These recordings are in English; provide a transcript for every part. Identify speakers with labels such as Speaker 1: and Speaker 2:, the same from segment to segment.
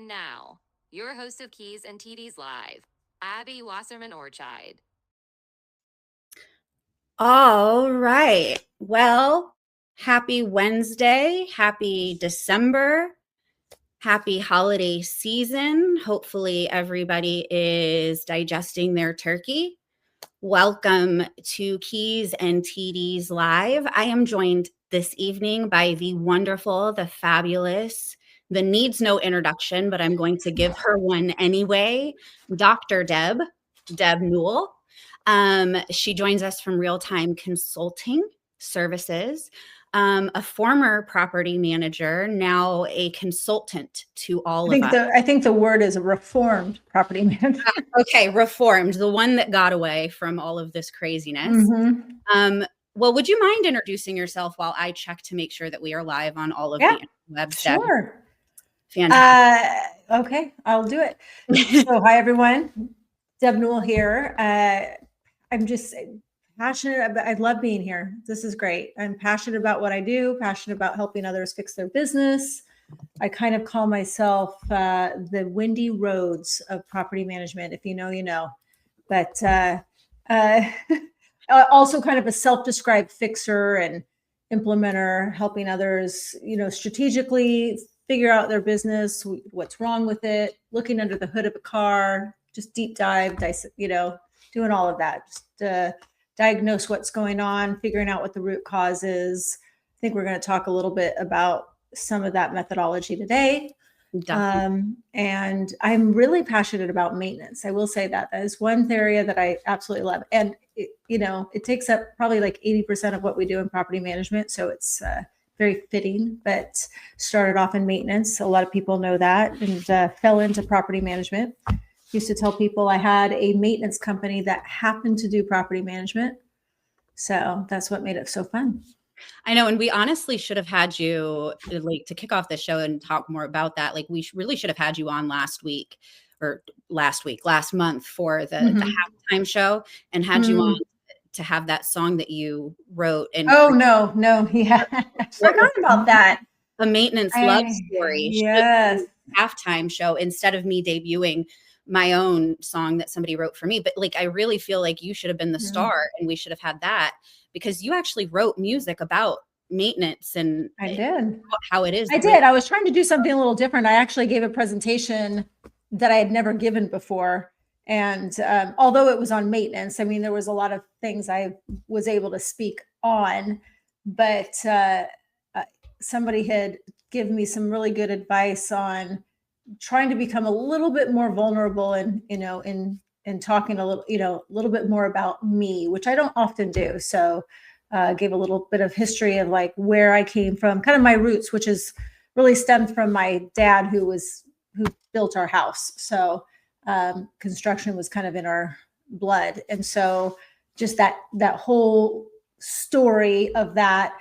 Speaker 1: And now, your host of Keys and TDs Live, Abby Wasserman-Orchide.
Speaker 2: All right. Well, happy Wednesday. Happy December. Happy holiday season. Hopefully, everybody is digesting their turkey. Welcome to Keys and TDs Live. I am joined this evening by the wonderful, the fabulous, the needs no introduction, but I'm going to give her one anyway, Dr. Deb Newell. She joins us from Real Time Consulting Services, a former property manager, now a consultant to all of us.
Speaker 3: I think the word is a reformed property manager.
Speaker 2: Okay, reformed, the one that got away from all of this craziness.
Speaker 3: Mm-hmm.
Speaker 2: Well, would you mind introducing yourself while I check to make sure that we are live on all of the webs?
Speaker 3: Sure.
Speaker 2: Fantastic.
Speaker 3: Okay, I'll do it. So, hi everyone. Deb Newell here. I'm just passionate. I love being here. This is great. I'm passionate about what I do, passionate about helping others fix their business. I kind of call myself the windy roads of property management. If you know, you know. But also kind of a self-described fixer and implementer, helping others, strategically figure out their business, what's wrong with it, looking under the hood of a car, just deep dive, doing all of that, just diagnose what's going on, figuring out what the root cause is. I think we're going to talk a little bit about some of that methodology today. And I'm really passionate about maintenance. I will say that is one area that I absolutely love. And, it takes up probably like 80% of what we do in property management. So it's very fitting, but started off in maintenance. A lot of people know that, and fell into property management. Used to tell people I had a maintenance company that happened to do property management. So that's what made it so fun.
Speaker 2: I know. And we honestly should have had you to kick off the show and talk more about that. We really should have had you on last month for the halftime show and had you on to have that song that you wrote. And
Speaker 3: no. Yeah. I forgot about that.
Speaker 2: A maintenance love story.
Speaker 3: Yes.
Speaker 2: Halftime show instead of me debuting my own song that somebody wrote for me. But I really feel like you should have been the star and we should have had that because you actually wrote music about maintenance and
Speaker 3: I did
Speaker 2: how it is.
Speaker 3: I did. I was trying to do something a little different. I actually gave a presentation that I had never given before. And although it was on maintenance, I mean, there was a lot of things I was able to speak on, but somebody had given me some really good advice on trying to become a little bit more vulnerable and, in talking a little bit more about me, which I don't often do. So gave a little bit of history of where I came from, kind of my roots, which is really stemmed from my dad who built our house. So construction was kind of in our blood. And so just that whole story of that,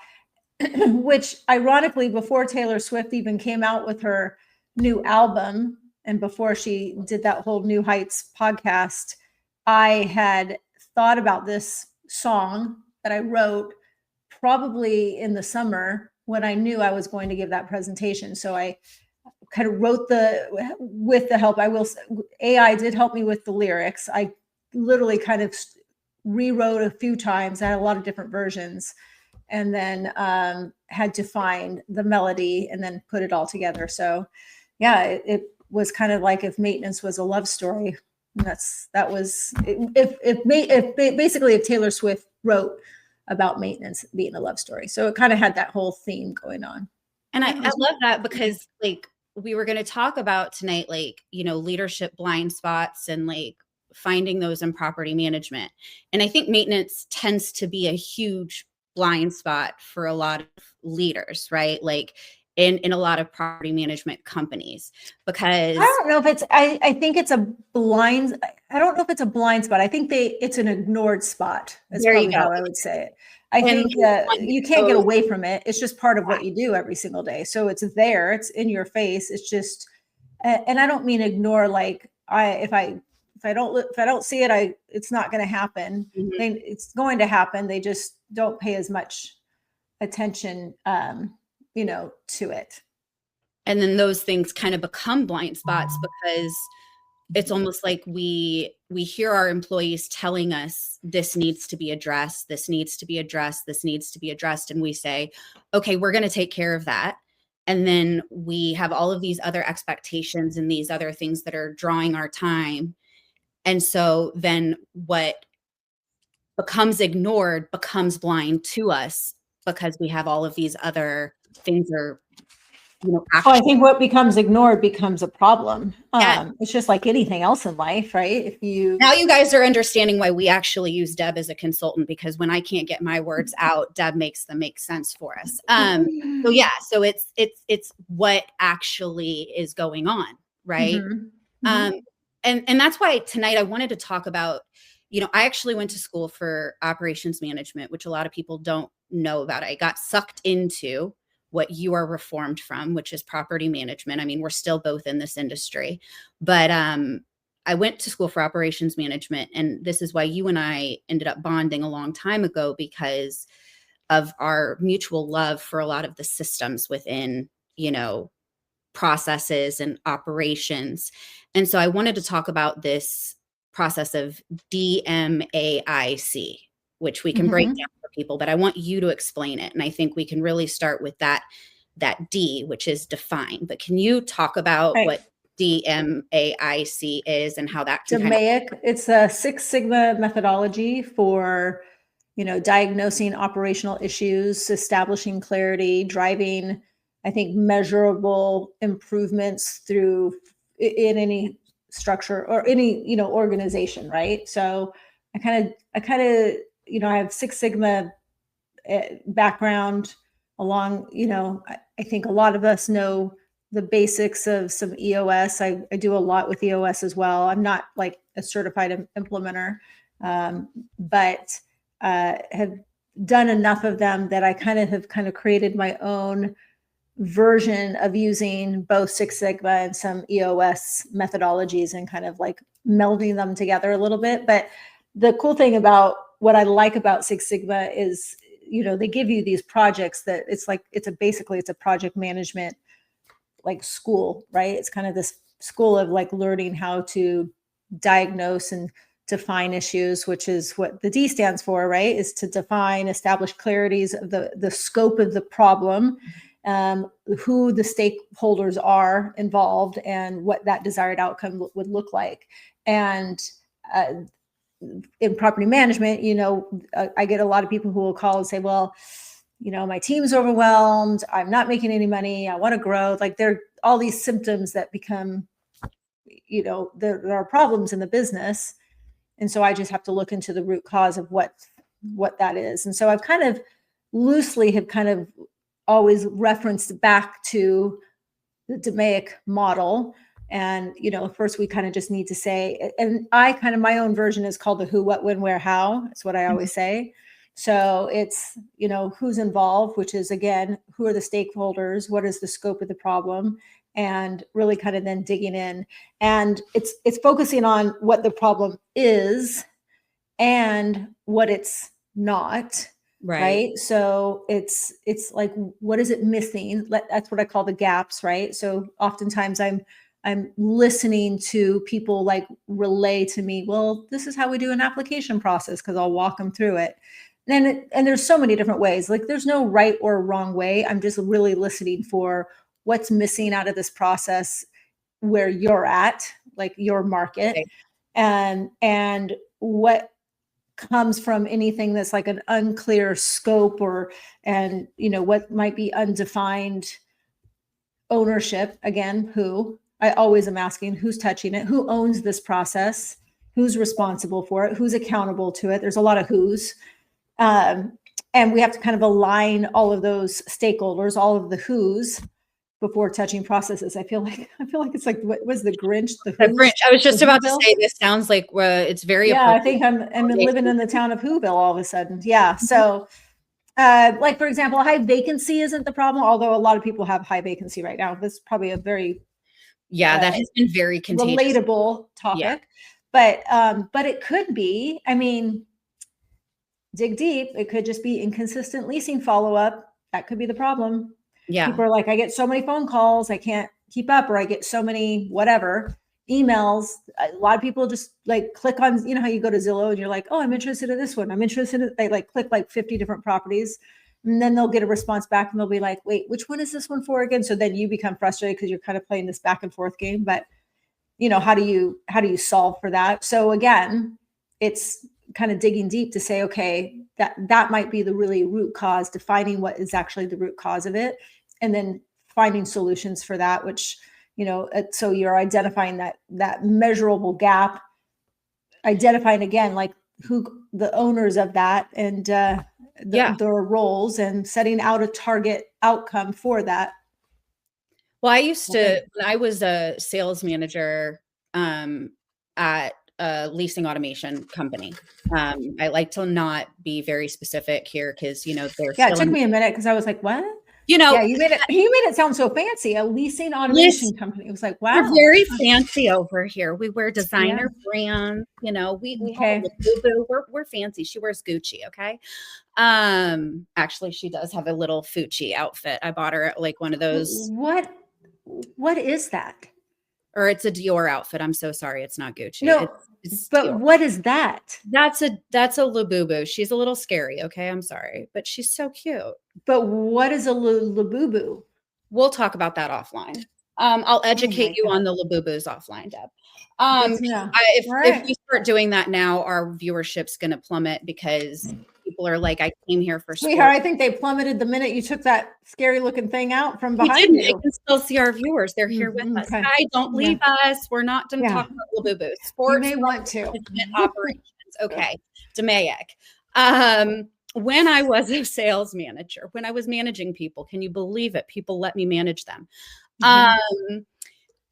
Speaker 3: which ironically, before Taylor Swift even came out with her new album and before she did that whole New Heights podcast, I had thought about this song that I wrote probably in the summer when I knew I was going to give that presentation. So I kind of wrote with the help, AI did help me with the lyrics. I literally kind of rewrote a few times. I had a lot of different versions and then had to find the melody and then put it all together. So yeah, it was kind of like if maintenance was a love story. If Taylor Swift wrote about maintenance being a love story. So it kind of had that whole theme going on.
Speaker 2: And I love that because we were going to talk about tonight, leadership blind spots and finding those in property management. And I think maintenance tends to be a huge blind spot for a lot of leaders, right? In a lot of property management companies, because
Speaker 3: I don't know if I think it's a blind. I don't know if it's a blind spot. I think it's an ignored spot. That's probably how I would say it. I think you can't get away from it. It's just part of what you do every single day. So it's there. It's in your face. It's just, and I don't mean ignore. If I don't see it, it's not going to happen.
Speaker 2: Mm-hmm.
Speaker 3: It's going to happen. They just don't pay as much attention, to it.
Speaker 2: And then those things kind of become blind spots because it's almost like we hear our employees telling us this needs to be addressed, this needs to be addressed, this needs to be addressed. And we say, okay, we're going to take care of that. And then we have all of these other expectations and these other things that are drawing our time. And so then what becomes ignored becomes blind to us because we have all of these other things are,
Speaker 3: I think what becomes ignored becomes a problem.
Speaker 2: Yeah.
Speaker 3: It's just like anything else in life, right?
Speaker 2: Now you guys are understanding why we actually use Deb as a consultant, because when I can't get my words out, Deb makes them make sense for us. So yeah, so it's what actually is going on, right? And that's why tonight I wanted to talk about, I actually went to school for operations management, which a lot of people don't know about. I got sucked into what you are reformed from, which is property management. I mean, we're still both in this industry, but I went to school for operations management. And this is why you and I ended up bonding a long time ago, because of our mutual love for a lot of the systems within, processes and operations. And so I wanted to talk about this process of DMAIC, which we can break down for people, but I want you to explain it. And I think we can really start with that D, which is define. But can you talk about what DMAIC is and how that can
Speaker 3: DMAIC, it's a Six Sigma methodology for, diagnosing operational issues, establishing clarity, driving, I think, measurable improvements through in any structure or any, organization, right? So I kind of, I have Six Sigma background along, I think a lot of us know the basics of some EOS. I do a lot with EOS as well. I'm not like a certified implementer, but have done enough of them that I have created my own version of using both Six Sigma and some EOS methodologies and kind of like melding them together a little bit. But the cool thing about what I like about Six Sigma is, they give you these projects that it's a project management like school, right? It's kind of this school of like learning how to diagnose and define issues, which is what the D stands for, right? Is to define, establish clarities of the scope of the problem, who the stakeholders are involved, and what that desired outcome would look like. And in property management, I get a lot of people who will call and say, well, my team's overwhelmed. I'm not making any money. I want to grow. Like there are all these symptoms that become, there are problems in the business. And so I just have to look into the root cause of what that is. And so I've kind of loosely always referenced back to the DMAIC model. And, first we kind of just need to say, and my own version is called the who, what, when, where, how. It's what I always say. So it's, who's involved, which is, again, who are the stakeholders? What is the scope of the problem? And really kind of then digging in. And it's focusing on what the problem is and what it's not. Right. So it's like, what is it missing? That's what I call the gaps. Right. So oftentimes I'm listening to people like relay to me, well, this is how we do an application process, because I'll walk them through it. And there's so many different ways. Like there's no right or wrong way. I'm just really listening for what's missing out of this process where you're at, like your market, and what comes from anything that's like an unclear scope and what might be undefined ownership. Again, who I always am asking, who's touching it, who owns this process, who's responsible for it, who's accountable to it. There's a lot of who's. And we have to kind of align all of those stakeholders, all of the who's, before touching processes. I feel like it's like, what was the Grinch? The
Speaker 2: Grinch. I was just about to say, this sounds like it's very.
Speaker 3: Yeah, I think I'm living in the town of Whoville all of a sudden. Yeah. So, like for example, high vacancy isn't the problem, although a lot of people have high vacancy right now. This is probably a very
Speaker 2: that has been very contagious.
Speaker 3: Relatable topic, but it could be. I mean, dig deep. It could just be inconsistent leasing follow-up. That could be the problem.
Speaker 2: Yeah.
Speaker 3: People are like, I get so many phone calls, I can't keep up, or I get so many whatever emails. A lot of people just like click on, how you go to Zillow and you're like, oh, I'm interested in this one. I'm interested in, they like click like 50 different properties. And then they'll get a response back and they'll be like, wait, which one is this one for again? So then you become frustrated because you're kind of playing this back and forth game. But how do you solve for that? So again, it's kind of digging deep to say, okay, that might be the really root cause, defining what is actually the root cause of it, and then finding solutions for that, which, so you're identifying that measurable gap, identifying again, like who the owners of that, and their roles, and setting out a target outcome for that.
Speaker 2: Well, I used to, when I was a sales manager at a leasing automation company. I like to not be very specific here because, there's
Speaker 3: it took me a minute because I was like, what? You made it sound so fancy. A leasing automation company. It was like, wow.
Speaker 2: We're very fancy over here. We wear designer brands, we
Speaker 3: okay.
Speaker 2: We're fancy. She wears Gucci. Okay. Actually she does have a little Fucci outfit. I bought her like one of those.
Speaker 3: What is that?
Speaker 2: Or it's a Dior outfit. I'm so sorry. It's not Gucci.
Speaker 3: No, but
Speaker 2: Dior.
Speaker 3: What is that?
Speaker 2: That's a Labubu. She's a little scary. Okay. I'm sorry, but she's so cute.
Speaker 3: But what is a Labubu?
Speaker 2: We'll talk about that offline. I'll educate you on the Labubus offline, Deb. If you start doing that now, our viewership's going to plummet because people are like, I came here for
Speaker 3: Sweetheart, I think they plummeted the minute you took that scary looking thing out from behind you.
Speaker 2: I can still see our viewers. They're here with us. Hi, don't leave us. We're not done talking about Labubu. Sports.
Speaker 3: You may want to.
Speaker 2: Operations. Okay. DMAIC. When I was a sales manager, when I was managing people, can you believe it? People let me manage them.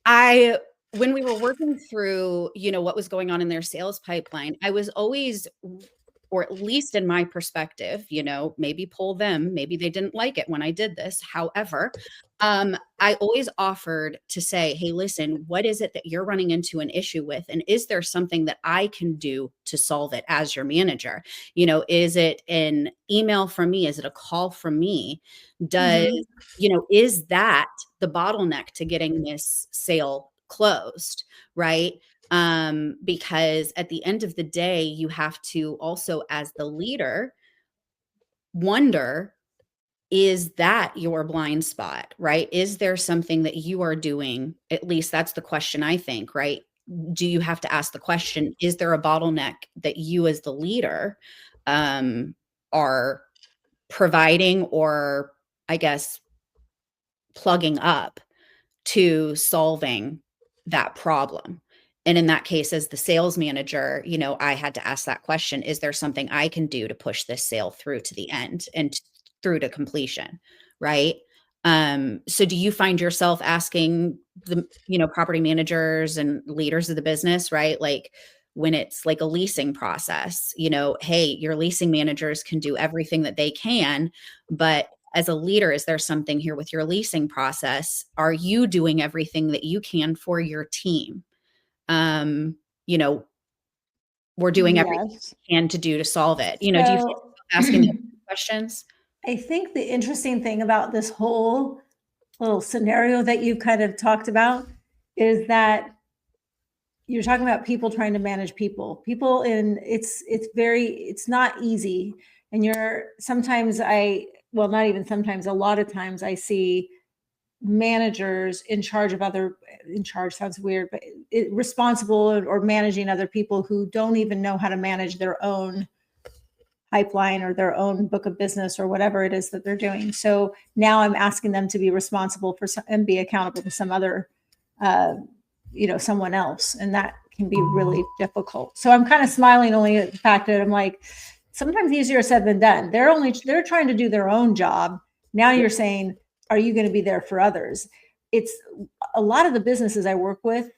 Speaker 2: When we were working through, what was going on in their sales pipeline, I was always, or at least in my perspective, maybe pull them, maybe they didn't like it when I did this. However, I always offered to say, hey, listen, what is it that you're running into an issue with? And is there something that I can do to solve it as your manager? Is it an email from me? Is it a call from me? Is that the bottleneck to getting this sale closed? Right. Because at the end of the day, you have to also, as the leader, wonder, is that your blind spot, right? Is there something that you are doing? At least that's the question, I think, right? Do you have to ask the question, is there a bottleneck that you as the leader are providing, or I guess plugging up to solving that problem? And in that case, as the sales manager, I had to ask that question, is there something I can do to push this sale through to the end and through to completion? Right. So do you find yourself asking the, property managers and leaders of the business, right? Like when it's like a leasing process, hey, your leasing managers can do everything that they can, but as a leader, is there something here with your leasing process? Are you doing everything that you can for your team? We're doing everything we can to do to solve it. Do you feel asking questions?
Speaker 3: I think the interesting thing about this whole little scenario that you kind of talked about is that you're talking about people trying to manage people, and it's not easy. And not even sometimes, a lot of times I see managers in charge sounds weird, but responsible or managing other people who don't even know how to manage their own pipeline or their own book of business or whatever it is that they're doing. So now I'm asking them to be responsible for and be accountable to some other, someone else. And that can be really difficult. So I'm kind of smiling only at the fact that I'm like, sometimes easier said than done. They're trying to do their own job. Now you're saying, are you going to be there for others? It's a lot of the businesses I work with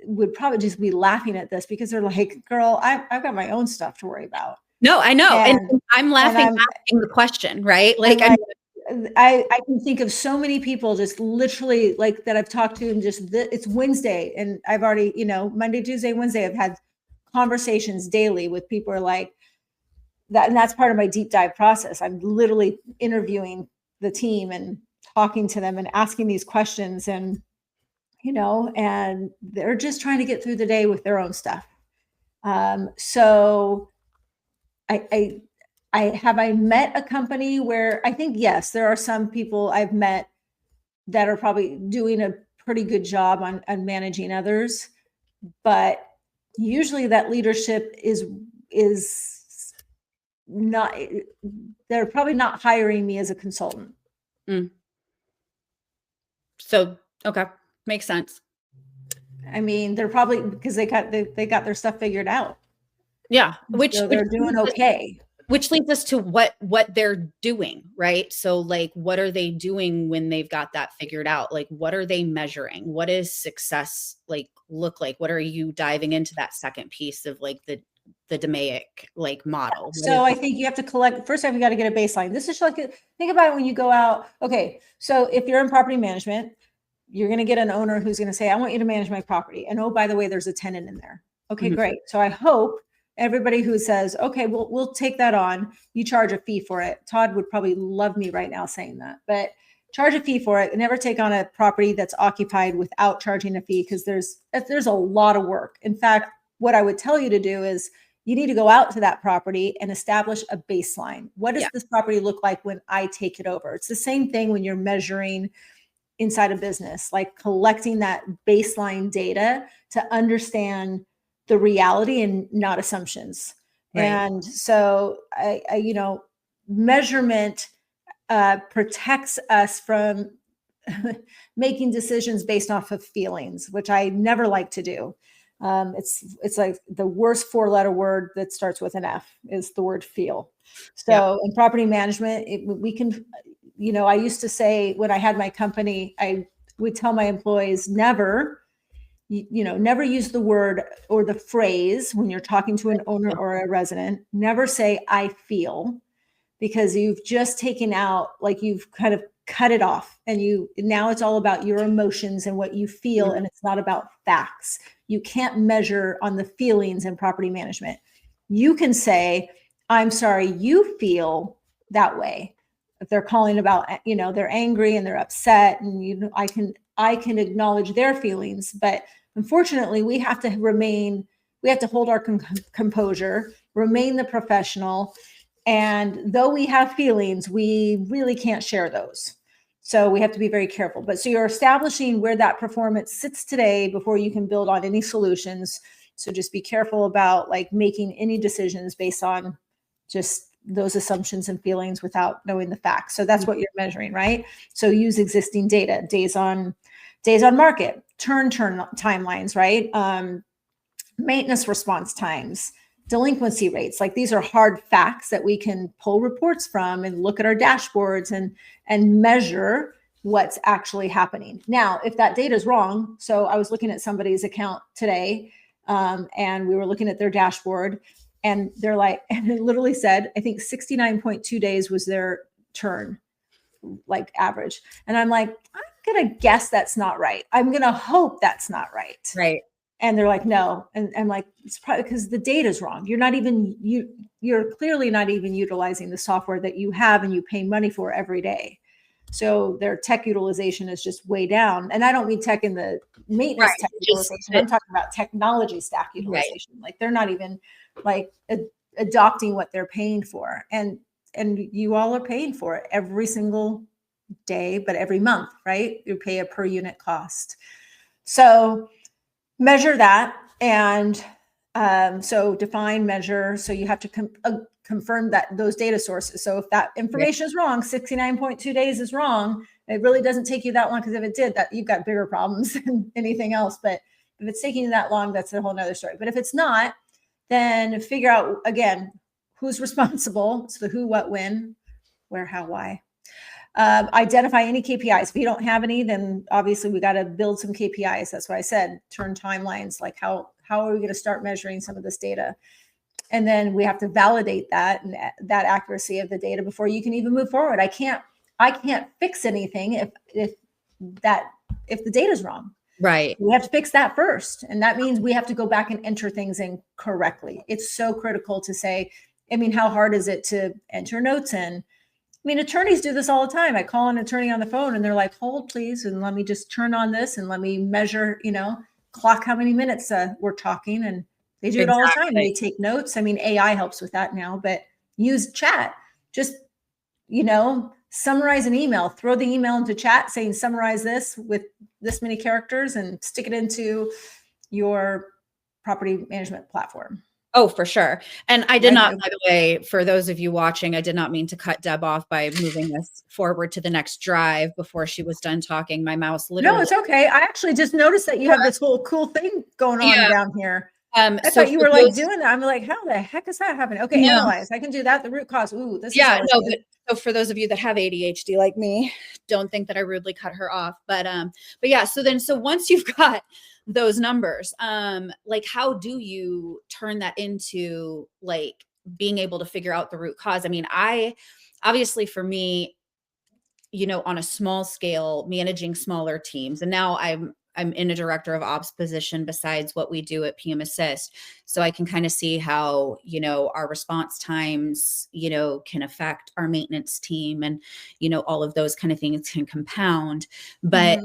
Speaker 3: would probably just be laughing at this because they're like, girl, I've got my own stuff to worry about.
Speaker 2: No, I know. And I'm laughing, asking the question, right? Like,
Speaker 3: I can think of so many people just literally like that I've talked to, and it's Wednesday and I've already, Monday, Tuesday, Wednesday, I've had conversations daily with people who are like that. And that's part of my deep dive process. I'm literally interviewing the team and talking to them and asking these questions, and, and they're just trying to get through the day with their own stuff. So I met a company where I think, yes, there are some people I've met that are probably doing a pretty good job on managing others, but usually that leadership is not, they're probably not hiring me as a consultant.
Speaker 2: So, okay. Makes sense.
Speaker 3: I mean, they're probably, because they got their stuff figured out.
Speaker 2: Yeah.
Speaker 3: So they're doing okay.
Speaker 2: Which leads us to what they're doing, right? So like, what are they doing when they've got that figured out? Like, what are they measuring? What does success like look like? What are you diving into that second piece of like the DMAIC like model?
Speaker 3: So I think you have to collect, first you got to get a baseline. This is like, think about it when you go out. Okay. So if you're in property management, you're going to get an owner who's going to say, I want you to manage my property. And oh, by the way, there's a tenant in there. Okay, great. So I hope everybody who says, okay, we'll take that on, you charge a fee for it. Todd would probably love me right now saying that, but charge a fee for it. Never take on a property that's occupied without charging a fee, because there's a lot of work. In fact, what I would tell you to do is you need to go out to that property and establish a baseline. What does this property look like when I take it over? It's the same thing when you're measuring inside a business, like collecting that baseline data to understand the reality and not assumptions. Right. And so I measurement protects us from making decisions based off of feelings, which I never like to do. It's like the worst 4-letter word that starts with an F is the word feel. So in property management, we can, I used to say when I had my company, I would tell my employees never use the word or the phrase when you're talking to an owner or a resident, never say I feel, because you've just taken out, like you've kind of cut it off, and now it's all about your emotions and what you feel. And it's not about facts. You can't measure on the feelings in property management. You can say, I'm sorry you feel that way. If they're calling about, they're angry and they're upset, and I can acknowledge their feelings, but unfortunately we have to hold our composure, remain the professional. And though we have feelings, we really can't share those. So we have to be very careful. But so you're establishing where that performance sits today before you can build on any solutions. So just be careful about like making any decisions based on just those assumptions and feelings without knowing the facts. So that's what you're measuring, right? So use existing data, days on market, turn timelines, right? Maintenance response times, delinquency rates. Like these are hard facts that we can pull reports from and look at our dashboards and measure what's actually happening. Now, if that data is wrong, so I was looking at somebody's account today, and we were looking at their dashboard, and they're like, and it literally said, I think 69.2 days was their turn, like average. And I'm like, I'm going to guess that's not right. I'm going to hope that's not right.
Speaker 2: Right.
Speaker 3: And they're like, no. And I'm like, it's probably because the data's wrong. You're clearly not even utilizing the software that you have and you pay money for every day. So their tech utilization is just way down. And I don't mean tech in the maintenance tech utilization. I'm talking about technology stack utilization. Right. Like they're not even like adopting what they're paying for. And you all are paying for it every single day, but every month, right? You pay a per unit cost. So measure that. And so define, measure. So you have to confirm that those data sources. So if that information is wrong, 69.2 days is wrong, it really doesn't take you that long, because if it did, that you've got bigger problems than anything else. But if it's taking you that long, that's a whole nother story. But if it's not, then figure out, again, who's responsible. So the who, what, when, where, how, why. Identify any KPIs. If you don't have any, then obviously we got to build some KPIs. That's why I said turn timelines, like how are we going to start measuring some of this data? And then we have to validate that and that accuracy of the data before you can even move forward. I can't fix anything if the data is wrong. Right. We have to fix that first. And that means we have to go back and enter things in correctly. It's so critical to say, I mean, how hard is it to enter notes in? mean, attorneys do this all the time. I call an attorney on the phone and they're like, hold please, and let me just turn on this and let me measure, clock how many minutes we're talking. And they do it all the time.
Speaker 2: Exactly.
Speaker 3: They take notes. I mean, AI helps with that now, but use chat. Just, summarize an email, throw the email into chat saying, summarize this with this many characters and stick it into your property management platform.
Speaker 2: Oh, for sure. And I did not, by the way, for those of you watching, I did not mean to cut Deb off by moving this forward to the next drive before she was done talking. My mouse literally.
Speaker 3: No, it's okay. I actually just noticed that you have this whole cool thing going on down here. I thought you were like doing that. I'm like, how the heck is that happening? Okay, no. Analyze. I can do that. The root cause. Ooh, this is
Speaker 2: but so for those of you that have ADHD like me, don't think that I rudely cut her off. But yeah, so once you've got those numbers, like how do you turn that into like being able to figure out the root cause? I mean, obviously for me, on a small scale, managing smaller teams, and now I'm in a director of ops position besides what we do at PM Assist. So I can kind of see how, our response times, can affect our maintenance team and, all of those kind of things can compound. But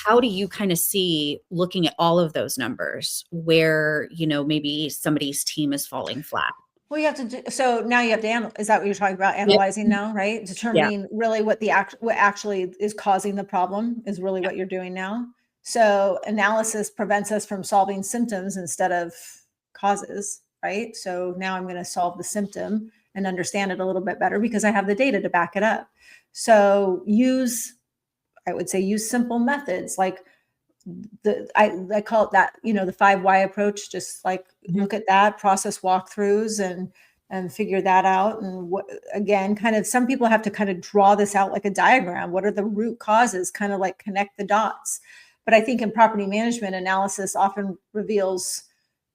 Speaker 2: how do you kind of see, looking at all of those numbers, where, maybe somebody's team is falling flat?
Speaker 3: Well, you have to do, so now you have to analyze. Is that what you're talking about? Analyzing now, right? Determining really what what actually is causing the problem is really what you're doing now. So analysis prevents us from solving symptoms instead of causes, right? So now I'm going to solve the symptom and understand it a little bit better because I have the data to back it up. So I would say use simple methods like I call it that, the 5 why approach. Just like look at that, process walkthroughs and figure that out. And again, kind of some people have to kind of draw this out like a diagram. What are the root causes? Kind of like connect the dots. But I think in property management, analysis often reveals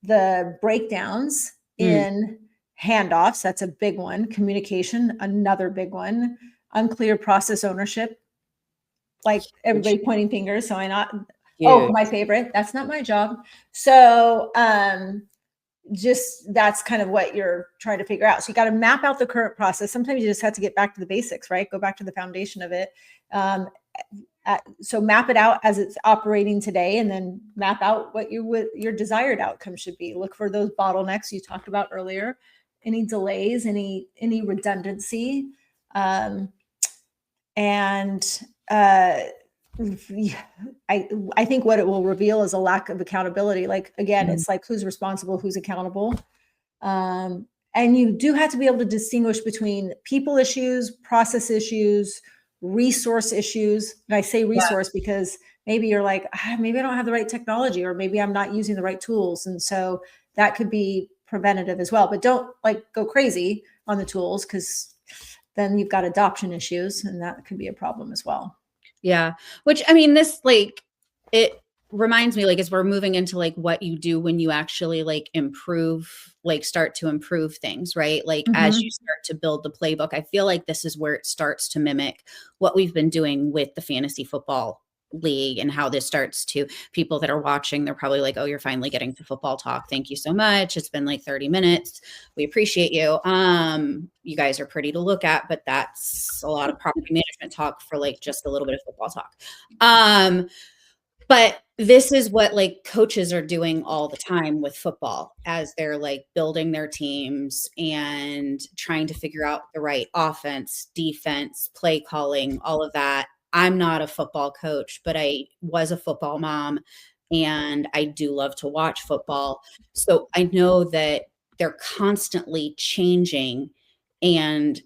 Speaker 3: the breakdowns in handoffs. That's a big one. Communication, another big one. Unclear process ownership. Like everybody pointing fingers. So oh, my favorite. That's not my job. So just that's kind of what you're trying to figure out. So you got to map out the current process. Sometimes you just have to get back to the basics, right? Go back to the foundation of it. So map it out as it's operating today, and then map out what your desired outcome should be. Look for those bottlenecks you talked about earlier, any delays, any redundancy, I think what it will reveal is a lack of accountability. Like, again, it's like who's responsible, who's accountable. And you do have to be able to distinguish between people issues, process issues, resource issues. And I say resource because maybe you're like, maybe I don't have the right technology, or maybe I'm not using the right tools. And so that could be preventative as well. But don't like go crazy on the tools, because then you've got adoption issues, and that could be a problem as well.
Speaker 2: Yeah. Which, I mean, this, like, it reminds me, like, as we're moving into like what you do when you actually like start to improve things, right? Like as you start to build the playbook, I feel like this is where it starts to mimic what we've been doing with the fantasy football league, and how this starts to, people that are watching, they're probably like, oh, you're finally getting to football talk. Thank you so much. It's been like 30 minutes. We appreciate you. You guys are pretty to look at, but that's a lot of property management talk for like just a little bit of football talk. But this is what like coaches are doing all the time with football, as they're like building their teams and trying to figure out the right offense, defense, play calling, all of that. I'm not a football coach, but I was a football mom, and I do love to watch football. So I know that they're constantly changing and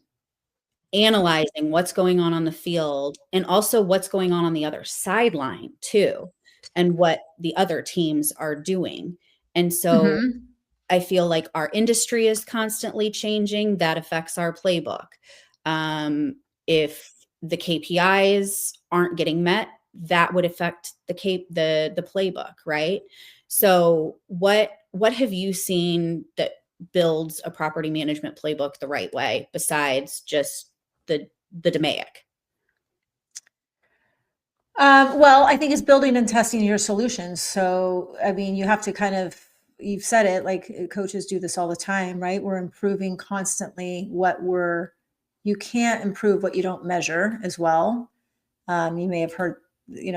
Speaker 2: analyzing what's going on the field, and also what's going on the other sideline too, and what the other teams are doing. And so I feel like our industry is constantly changing. That affects our playbook. If the KPIs aren't getting met, that would affect the playbook, right? So what have you seen that builds a property management playbook the right way, besides just the DMAIC?
Speaker 3: Well, I think it's building and testing your solutions. So, I mean, you have to you've said it, like coaches do this all the time, right? We're improving constantly what we're you can't improve what you don't measure as well. You may have heard,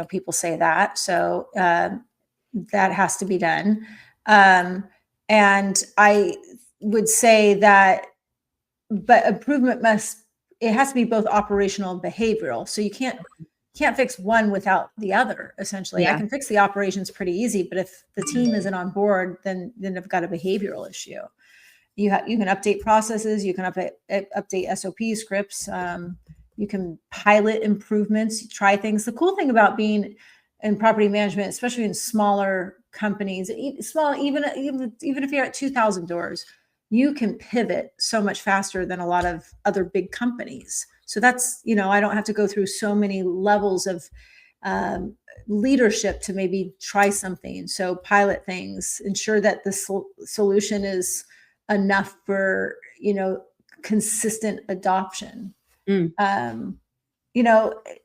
Speaker 3: people say that. So that has to be done. And I would say that, but improvement it has to be both operational and behavioral. So you can't fix one without the other, essentially.
Speaker 2: Yeah.
Speaker 3: I can fix the operations pretty easy, but if the team isn't on board, then I've got a behavioral issue. You can update processes, you can update SOP scripts, you can pilot improvements, try things. The cool thing about being in property management, especially in smaller companies, even if you're at 2,000 doors, you can pivot so much faster than a lot of other big companies. So that's, I don't have to go through so many levels of leadership to maybe try something. So pilot things, ensure that the solution is enough for, consistent adoption.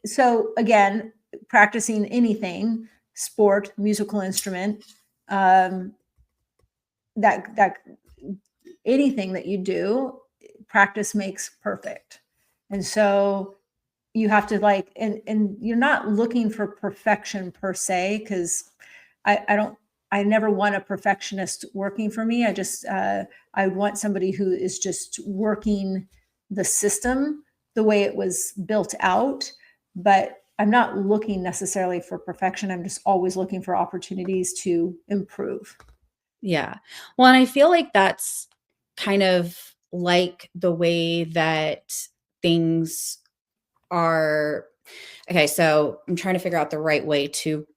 Speaker 3: So again, practicing anything, sport, musical instrument, that anything that you do, practice makes perfect. And so you have to and you're not looking for perfection per se, because I never want a perfectionist working for me. I want somebody who is just working the system the way it was built out, but I'm not looking necessarily for perfection. I'm just always looking for opportunities to improve.
Speaker 2: Yeah. Well, and I feel like that's kind of like the way that things are. Okay. So I'm trying to figure out the right way to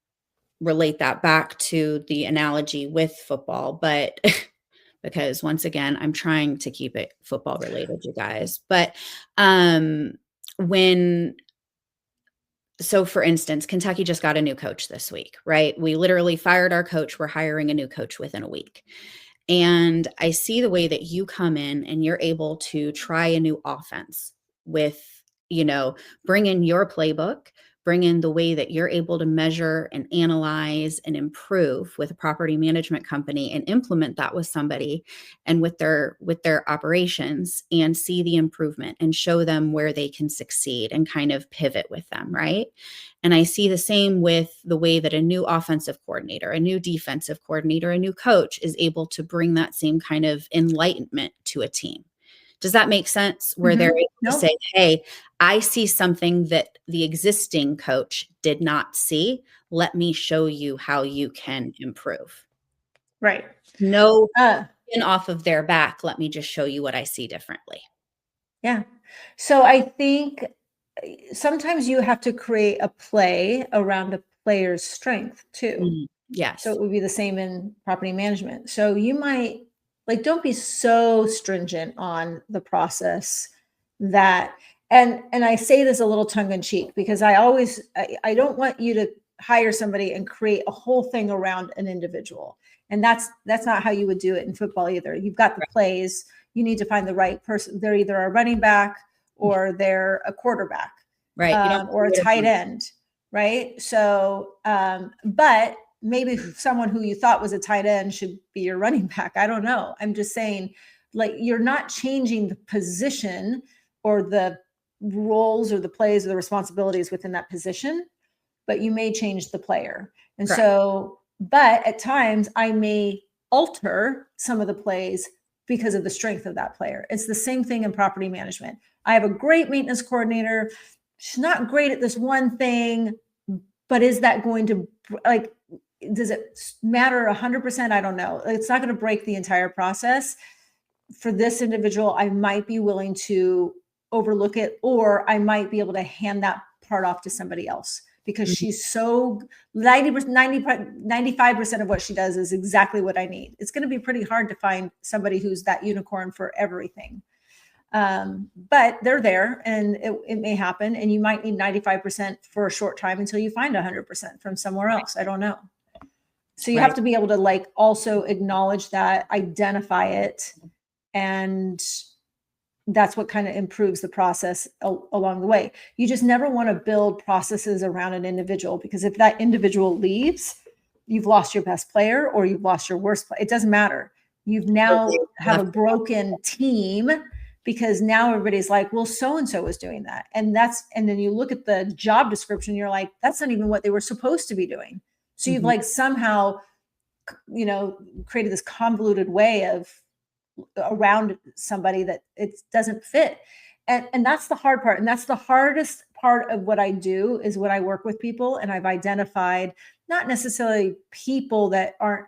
Speaker 2: relate that back to the analogy with football, but because once again, I'm trying to keep it football related, you guys. But so for instance, Kentucky just got a new coach this week, right? We literally fired our coach. We're hiring a new coach within a week. And I see the way that you come in and you're able to try a new offense with, bring in your playbook, bring in the way that you're able to measure and analyze and improve with a property management company and implement that with somebody and with their operations, and see the improvement and show them where they can succeed and kind of pivot with them, right? And I see the same with the way that a new offensive coordinator, a new defensive coordinator, a new coach is able to bring that same kind of enlightenment to a team. Does that make sense? Where they're able to say, hey, I see something that the existing coach did not see. Let me show you how you can improve.
Speaker 3: Right.
Speaker 2: No in off of their back. Let me just show you what I see differently.
Speaker 3: Yeah. So I think sometimes you have to create a play around a player's strength too.
Speaker 2: Yes.
Speaker 3: So it would be the same in property management. So you might don't be so stringent on the process that, and I say this a little tongue in cheek, because I don't want you to hire somebody and create a whole thing around an individual. And that's not how you would do it in football either. You've got the plays, you need to find the right person. They're either a running back or they're a quarterback,
Speaker 2: right?
Speaker 3: Or a tight end, right? So, but maybe someone who you thought was a tight end should be your running back. I don't know. I'm just saying, you're not changing the position or the roles or the plays or the responsibilities within that position, but you may change the player. And correct. So, but at times I may alter some of the plays because of the strength of that player. It's the same thing in property management. I have a great maintenance coordinator. She's not great at this one thing, but is that going to does it matter 100%? I don't know. It's not going to break the entire process. For this individual, I might be willing to overlook it, or I might be able to hand that part off to somebody else, because she's so 95% of what she does is exactly what I need. It's going to be pretty hard to find somebody who's that unicorn for everything. But they're there, and it may happen, and you might need 95% for a short time until you find 100% from somewhere else. I don't know. So you have to be able to also acknowledge that, identify it, and that's what kind of improves the process along the way. You just never want to build processes around an individual, because if that individual leaves, you've lost your best player or you've lost your worst player. It doesn't matter. You've now have a broken team because now everybody's like, well, so-and-so was doing that. And then you look at the job description, you're like, that's not even what they were supposed to be doing. So you've like somehow, created this convoluted way of around somebody that it doesn't fit. And that's the hard part. And that's the hardest part of what I do, is when I work with people and I've identified not necessarily people that aren't,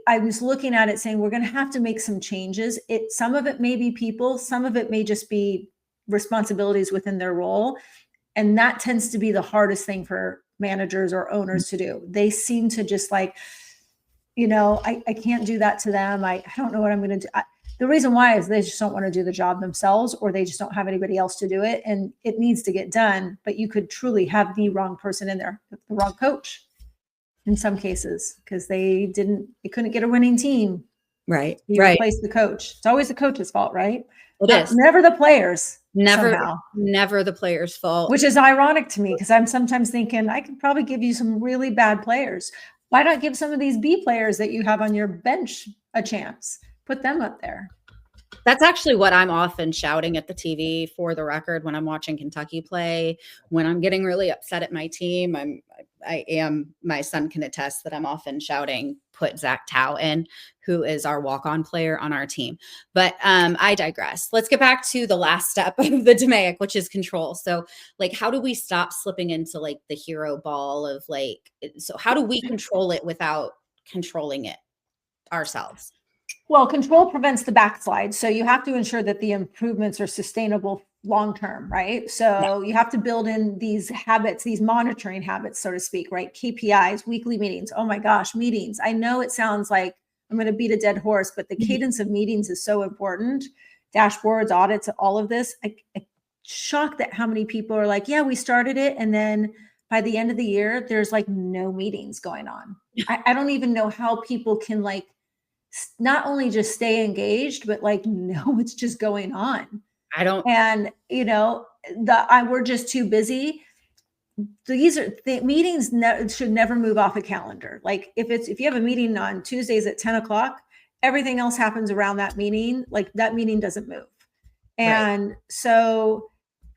Speaker 3: I was looking at it saying, we're going to have to make some changes. Some of it may be people, some of it may just be responsibilities within their role. And that tends to be the hardest thing for managers or owners to do. They seem to just like, I can't do that to them. I don't know what I'm going to do. The reason why is they just don't want to do the job themselves, or they just don't have anybody else to do it. And it needs to get done, but you could truly have the wrong person in there, the wrong coach in some cases, because they couldn't get a winning team.
Speaker 2: Right.
Speaker 3: You replace the coach. It's always the coach's fault, right?
Speaker 2: It is.
Speaker 3: Never the players.
Speaker 2: Never
Speaker 3: somehow.
Speaker 2: The players' fault.
Speaker 3: Which is ironic to me, because I'm sometimes thinking I could probably give you some really bad players. Why not give some of these B players that you have on your bench a chance? Put them up there.
Speaker 2: That's actually what I'm often shouting at the TV, for the record, when I'm watching Kentucky play, when I'm getting really upset at my team. My son can attest that I'm often shouting, put Zach Tao in, who is our walk-on player on our team. But I digress. Let's get back to the last step of the DMAIC, which is control. So like, how do we stop slipping into like the hero ball of like, so how do we control it without controlling it ourselves?
Speaker 3: Well, control prevents the backslide. So you have to ensure that the improvements are sustainable long-term, right? So you have to build in these habits, these monitoring habits, so to speak, right? KPIs, weekly meetings. Oh my gosh, meetings. I know it sounds like I'm going to beat a dead horse, but the cadence of meetings is so important. Dashboards, audits, all of this. I'm shocked at how many people are like, yeah, we started it. And then by the end of the year, there's like no meetings going on. I don't even know how people can like, not only just stay engaged, but like, no, it's just going on. And we're just too busy. These are the meetings should never move off a calendar. Like if you have a meeting on Tuesdays at 10 o'clock, everything else happens around that meeting. Like that meeting doesn't move. And so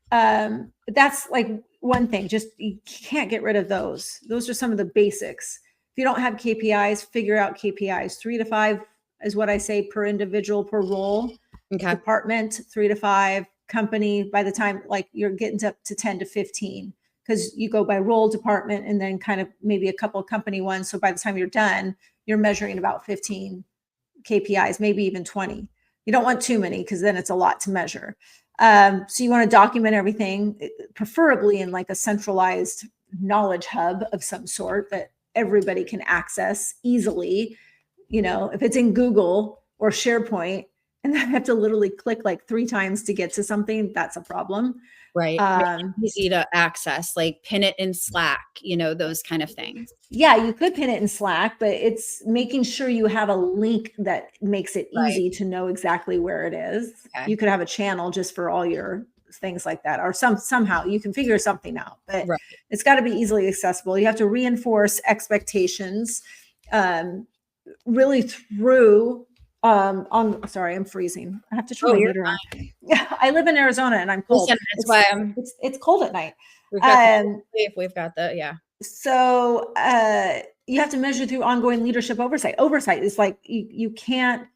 Speaker 3: that's like one thing, just you can't get rid of those. Those are some of the basics. If you don't have KPIs, figure out KPIs. 3 to 5 is what I say per individual, per role. Department, 3 to 5, company, by the time like you're getting up to 10 to 15, because you go by role, department, and then kind of maybe a couple of company ones. So by the time you're done, you're measuring about 15 KPIs, maybe even 20. You don't want too many, because then it's a lot to measure. So you want to document everything, preferably in like a centralized knowledge hub of some sort that everybody can access easily. If it's in Google or SharePoint, and I have to literally click like 3 times to get to something, that's a problem.
Speaker 2: Right. Easy to access, like pin it in Slack, those kind of things.
Speaker 3: Yeah, you could pin it in Slack, but it's making sure you have a link that makes it easy to know exactly where it is. Okay. You could have a channel just for all your things like that, or somehow you can figure something out, but it's got to be easily accessible. You have to reinforce expectations really through sorry, I'm freezing. I have to turn my heater on. Yeah, I live in Arizona and I'm cold.
Speaker 2: Listen, that's why
Speaker 3: it's cold at night.
Speaker 2: We've got the
Speaker 3: So you have to measure through ongoing leadership oversight. Oversight is like you can't.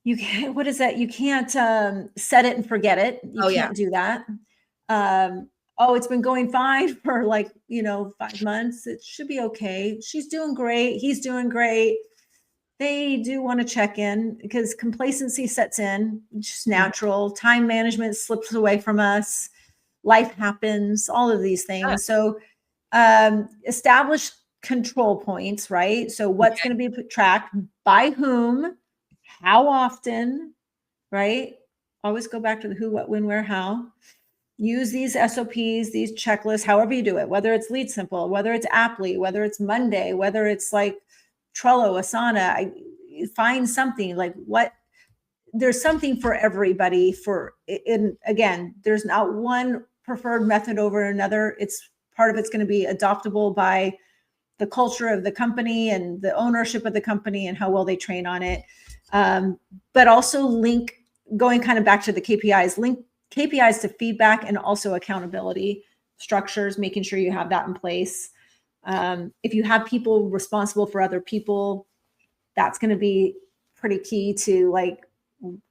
Speaker 3: What is that? You can't set it and forget it. You can't do that. It's been going fine for 5 months. It should be okay. She's doing great. He's doing great. They do want to check in because complacency sets in. It's just natural. Time management slips away from us. Life happens, all of these things. So establish control points, right? So what's going to be tracked by whom, how often, right? Always go back to the who, what, when, where, how. Use these SOPs, these checklists, however you do it, whether it's Lead Simple, whether it's Apply, whether it's Monday, whether it's like Trello, Asana. Find something like there's something for everybody and again, there's not one preferred method over another. It's part of it's going to be adoptable by the culture of the company and the ownership of the company and how well they train on it. But also link going kind of back to the KPIs, link KPIs to feedback and also accountability structures, making sure you have that in place. If you have people responsible for other people, that's going to be pretty key to, like,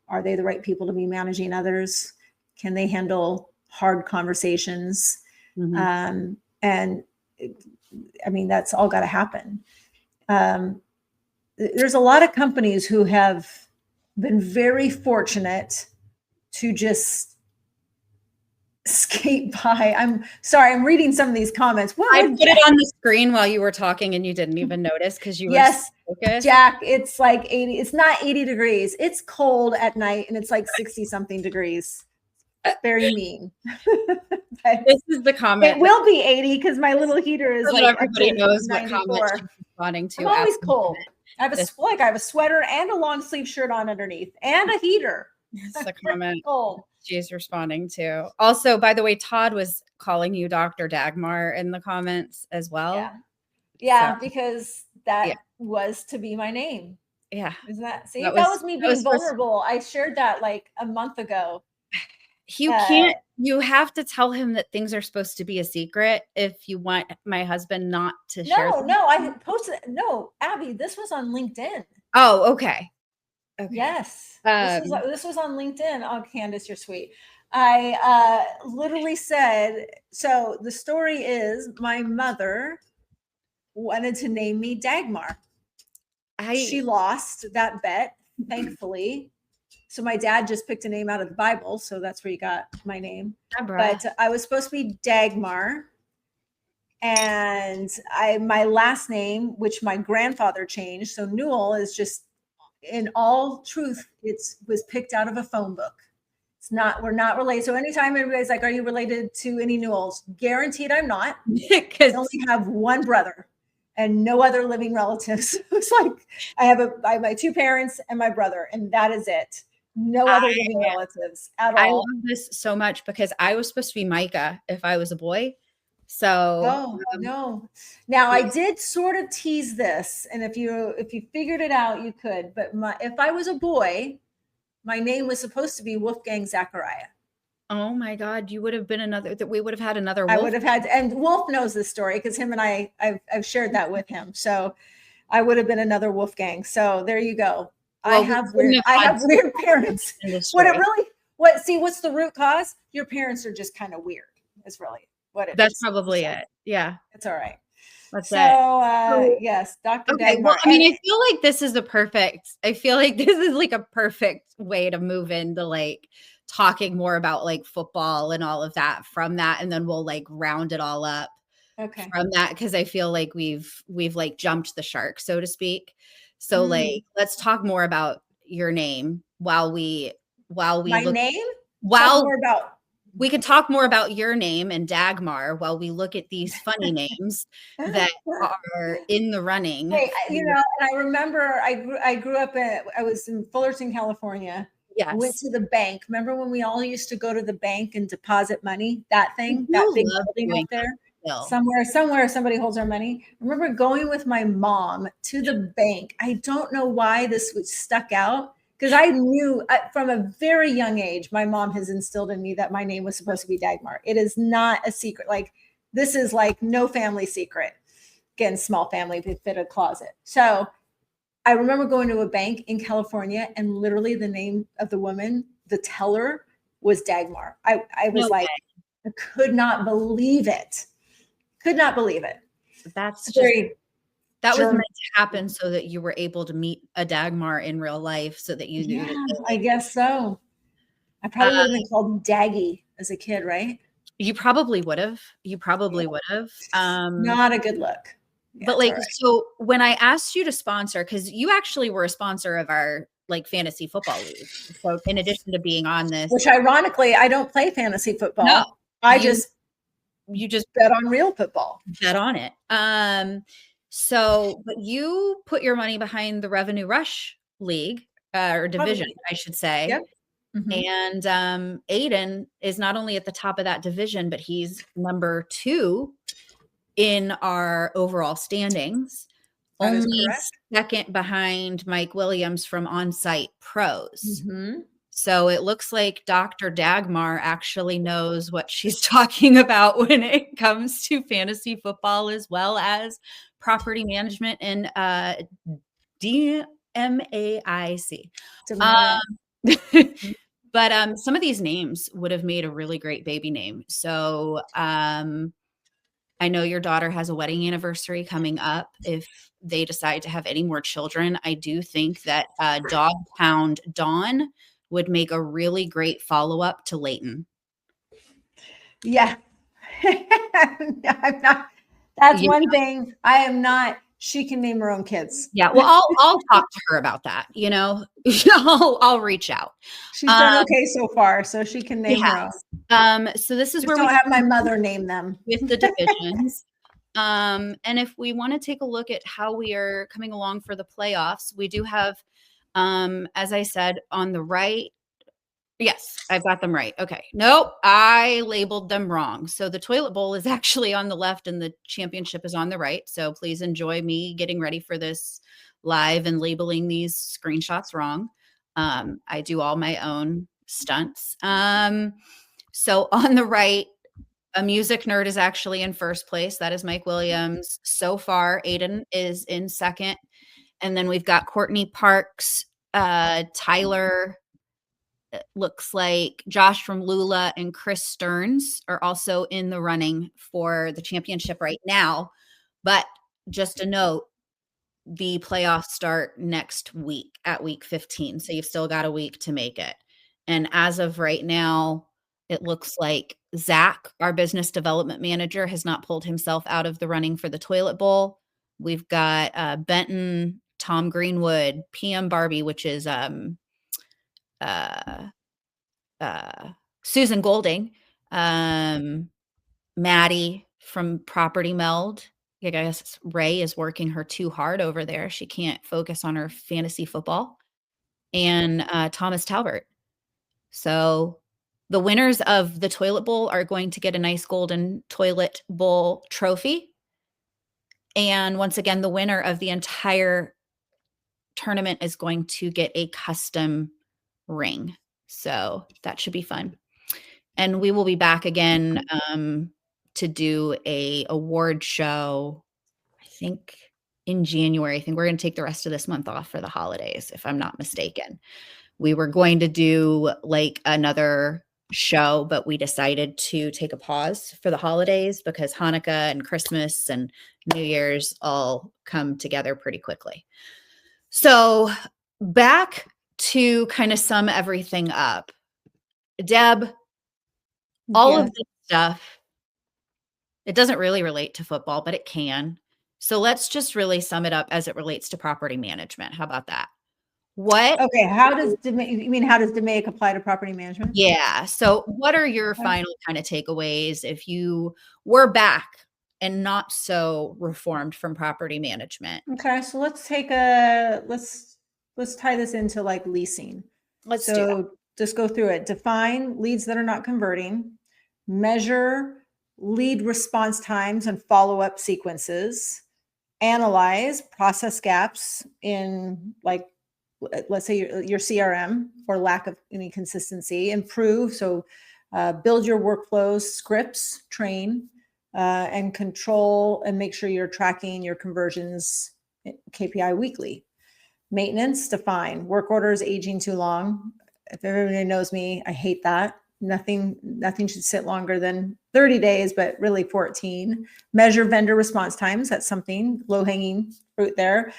Speaker 3: are they the right people to be managing others? Can they handle hard conversations? And I mean, that's all got to happen. There's a lot of companies who have been very fortunate to just skate by. I'm sorry, I'm reading some of these comments.
Speaker 2: I put it on the screen while you were talking and you didn't even notice because you were so focused.
Speaker 3: Jack, it's like 80. It's not 80 degrees. It's cold at night and it's like 60 something degrees. Very mean.
Speaker 2: This is the comment.
Speaker 3: It will be 80 because my little heater is
Speaker 2: so
Speaker 3: like
Speaker 2: everybody knows
Speaker 3: 94.
Speaker 2: what comment she's responding to.
Speaker 3: I'm always cold. I have a sweater and a long sleeve shirt on underneath and a heater.
Speaker 2: That's the comment
Speaker 3: cold.
Speaker 2: She's responding to. Also, by the way, Todd was calling you Dr. Dagmar in the comments as well.
Speaker 3: Yeah, so, because that was to be my name.
Speaker 2: Yeah.
Speaker 3: Isn't that? See, that was me being vulnerable. I shared that like a month ago.
Speaker 2: You have to tell him that things are supposed to be a secret if you want my husband not to share.
Speaker 3: No, I posted. No, Abby, this was on LinkedIn.
Speaker 2: Oh, okay.
Speaker 3: Yes. This was on LinkedIn. Oh, Candace, you're sweet. I literally said, so the story is my mother wanted to name me Dagmar. She lost that bet, thankfully. So my dad just picked a name out of the Bible. So that's where you got my name. But I was supposed to be Dagmar. And my last name, which my grandfather changed. So Newell is just, in all truth, was picked out of a phone book. We're not related. So anytime everybody's like, are you related to any Newells? Guaranteed I'm not. Because I only have one brother and no other living relatives. It's like I have my two parents and my brother, and that is it. No other living relatives at all.
Speaker 2: I love this so much because I was supposed to be Micah if I was a boy. So
Speaker 3: no. Now I did sort of tease this, and if you figured it out, you could. But if I was a boy, my name was supposed to be Wolfgang Zachariah.
Speaker 2: Oh my God, you would have been we would have had another Wolf.
Speaker 3: I would have had, and Wolf knows this story because him and I've shared that with him. So I would have been another Wolfgang. So there you go. Well, I have weird parents. What's the root cause? Your parents are just kind of weird. It's really what it is.
Speaker 2: That's probably it. Yeah.
Speaker 3: It's all right.
Speaker 2: So
Speaker 3: yes, Dr.
Speaker 2: Okay.
Speaker 3: Dagmar.
Speaker 2: Well, I mean, I feel like this is like a perfect way to move into like talking more about like football and all of that from that. And then we'll like round it all up from that. Cause I feel like we've like jumped the shark, so to speak. So like, let's talk more about your name we can talk more about your name and Dagmar while we look at these funny names that are in the running.
Speaker 3: Hey, and I remember I grew up I was in Fullerton, California.
Speaker 2: Yes.
Speaker 3: Went to the bank. Remember when we all used to go to the bank and deposit money? That thing, that big building up there. Somewhere somebody holds our money. I remember going with my mom to the bank. I don't know why this was stuck out because I knew from a very young age, my mom has instilled in me that my name was supposed to be Dagmar. It is not a secret. Like this is like no family secret. Again, small family fit a closet. So I remember going to a bank in California and literally the name of the woman, the teller, was Dagmar. I was I could not believe it. Could not believe it.
Speaker 2: That was meant to happen so that you were able to meet a Dagmar in real life so that you knew.
Speaker 3: Yeah, I guess so. I probably would have been called Daggy as a kid, right?
Speaker 2: You probably would have.
Speaker 3: Not a good look. Yeah,
Speaker 2: but like, so when I asked you to sponsor, because you actually were a sponsor of our like fantasy football league. So in addition to being on this,
Speaker 3: which ironically, I don't play fantasy football.
Speaker 2: No,
Speaker 3: you just bet on real football.
Speaker 2: Bet on it. So, but you put your money behind the Revenue Rush League or division, I should say.
Speaker 3: Yep. Mm-hmm.
Speaker 2: And Aiden is not only at the top of that division, but he's number 2 in our overall standings.
Speaker 3: That
Speaker 2: only second behind Mike Williams from On-Site Pros.
Speaker 3: Mm-hmm.
Speaker 2: So it looks like Dr. Dagmar actually knows what she's talking about when it comes to fantasy football as well as property management and DMAIC. But some of these names would have made a really great baby name. So I know your daughter has a wedding anniversary coming up. If they decide to have any more children, I do think that Dog Pound Dawn would make a really great follow-up to Leighton.
Speaker 3: Yeah. I'm not, that's one thing. I am not, she can name her own kids.
Speaker 2: Yeah. Well, I'll talk to her about that. I'll reach out.
Speaker 3: She's done okay so far, so she can name her own.
Speaker 2: So this is
Speaker 3: Just
Speaker 2: where
Speaker 3: don't
Speaker 2: we
Speaker 3: have my mother name them
Speaker 2: with the divisions. And if we want to take a look at how we are coming along for the playoffs, we do have, as I said, on the right. Yes, I've got them right. Okay. Nope. I labeled them wrong. So the toilet bowl is actually on the left and the championship is on the right. So please enjoy me getting ready for this live and labeling these screenshots wrong. I do all my own stunts. So on the right, a music nerd is actually in first place. That is Mike Williams. So far, Aiden is in second. And then we've got Courtney Parks, Tyler, it looks like Josh from Lula and Chris Stearns are also in the running for the championship right now. But just a note, the playoffs start next week at week 15. So you've still got a week to make it. And as of right now, it looks like Zach, our business development manager, has not pulled himself out of the running for the toilet bowl. We've got Benton, Tom Greenwood, PM Barbie, which is Susan Golding, Maddie from Property Meld. I guess Ray is working her too hard over there. She can't focus on her fantasy football. And Thomas Talbert. So the winners of the toilet bowl are going to get a nice golden toilet bowl trophy. And once again, the winner of the entire tournament is going to get a custom ring. So that should be fun. And we will be back again to do a award show, I think in January. I think we're going to take the rest of this month off for the holidays, if I'm not mistaken. We were going to do like another show, but we decided to take a pause for the holidays because Hanukkah and Christmas and New Year's all come together pretty quickly. So back to kind of sum everything up. Deb, all of this stuff, it doesn't really relate to football, but it can. So let's just really sum it up as it relates to property management. How about that?
Speaker 3: Okay, how does DMAIC apply to property management?
Speaker 2: Yeah. So what are your final kind of takeaways if you were back and not so reformed from property management?
Speaker 3: Okay, so let's tie this into like leasing.
Speaker 2: Let's do that.
Speaker 3: Just go through it. Define leads that are not converting, measure lead response times and follow-up sequences, analyze process gaps in, like, let's say your CRM or lack of any consistency, improve. So build your workflows, scripts, train, and control, and make sure you're tracking your conversions KPI weekly. Maintenance, define work orders aging too long. If everybody knows me, I hate that. Nothing should sit longer than 30 days, but really 14. Measure vendor response times. That's something low-hanging fruit there.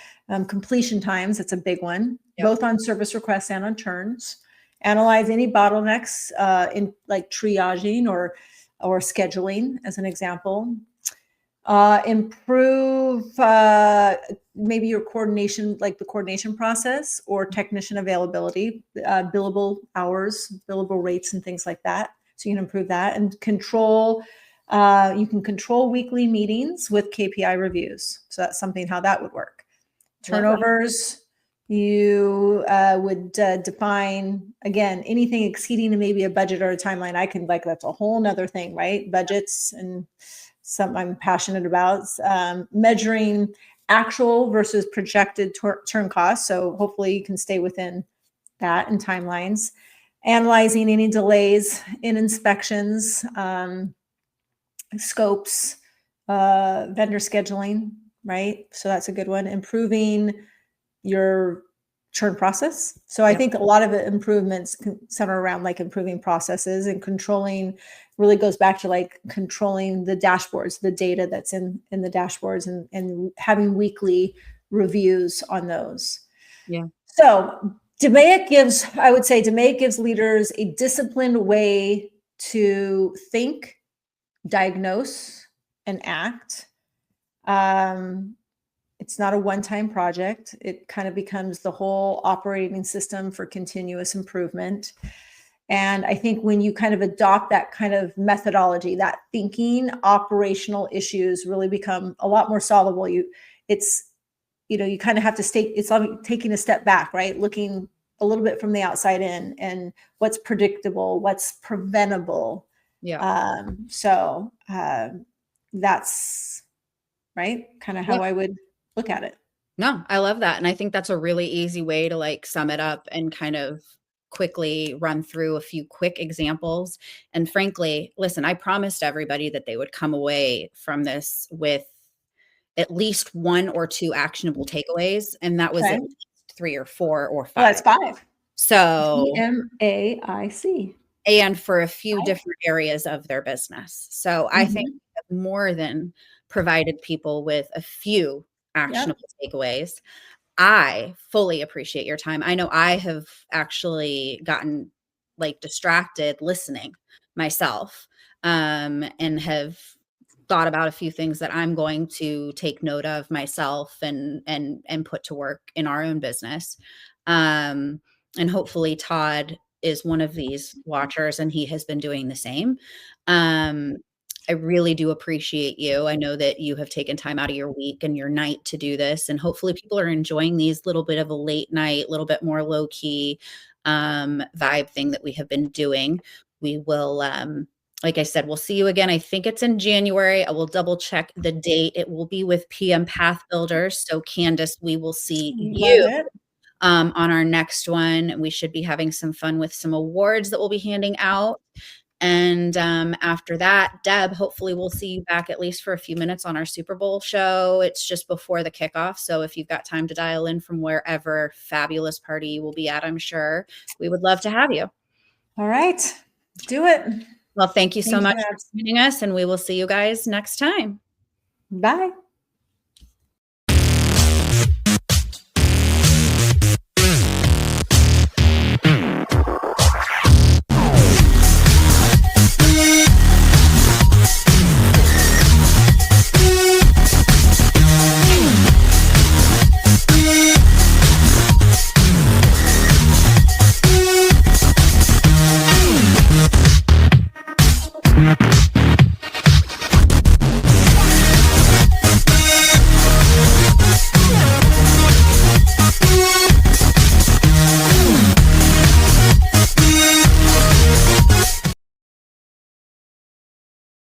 Speaker 3: Completion times. That's a big one, both on service requests and on turns. Analyze any bottlenecks in like triaging or scheduling, as an example. Improve maybe your coordination, like the coordination process or technician availability, billable hours, billable rates, and things like that. So you can improve that and control. You can control weekly meetings with KPI reviews. So that's something how that would work. Turnovers, you would define, again, anything exceeding maybe a budget or a timeline. That's a whole nother thing, right? Budgets and something I'm passionate about. Measuring actual versus projected turn costs. So hopefully you can stay within that and timelines. analyzing any delays in inspections, scopes, vendor scheduling, right? So that's a good one. Improving your churn process. So I think a lot of the improvements center around like improving processes, and controlling really goes back to like controlling the dashboards, the data that's in the dashboards, and having weekly reviews on those.
Speaker 2: Yeah.
Speaker 3: So I would say DMAIC gives leaders a disciplined way to think, diagnose, and act. It's not a one-time project. It kind of becomes the whole operating system for continuous improvement. And I think when you kind of adopt that kind of methodology, that thinking, operational issues really become a lot more solvable. You kind of have to it's like taking a step back, right? Looking a little bit from the outside in, and what's predictable, what's preventable.
Speaker 2: Yeah.
Speaker 3: That's right, kind of how I would look at it.
Speaker 2: No, I love that. And I think that's a really easy way to like sum it up and kind of quickly run through a few quick examples. And frankly, listen, I promised everybody that they would come away from this with at least 1 or 2 actionable takeaways. And that was at least 3 or 4 or 5.
Speaker 3: Well, that's 5.
Speaker 2: So
Speaker 3: DMAIC.
Speaker 2: And for a few different areas of their business. So I think we have more than provided people with a few actionable takeaways. I fully appreciate your time. I know I have actually gotten like distracted listening myself, and have thought about a few things that I'm going to take note of myself and put to work in our own business. And hopefully Todd is one of these watchers, and he has been doing the same. I really do appreciate you. I know that you have taken time out of your week and your night to do this, and hopefully people are enjoying these little bit of a late night, little bit more low key vibe thing that we have been doing. We will, like I said, we'll see you again. I think it's in January. I will double check the date. It will be with PM Path Builders. So Candace, we will see you on our next one. We should be having some fun with some awards that we'll be handing out. And after that, Deb, hopefully we'll see you back at least for a few minutes on our Super Bowl show. It's just before the kickoff. So if you've got time to dial in from wherever fabulous party you will be at, I'm sure we would love to have you.
Speaker 3: All right. Do it.
Speaker 2: Well, thank you so much for joining us, and we will see you guys next time.
Speaker 3: Bye.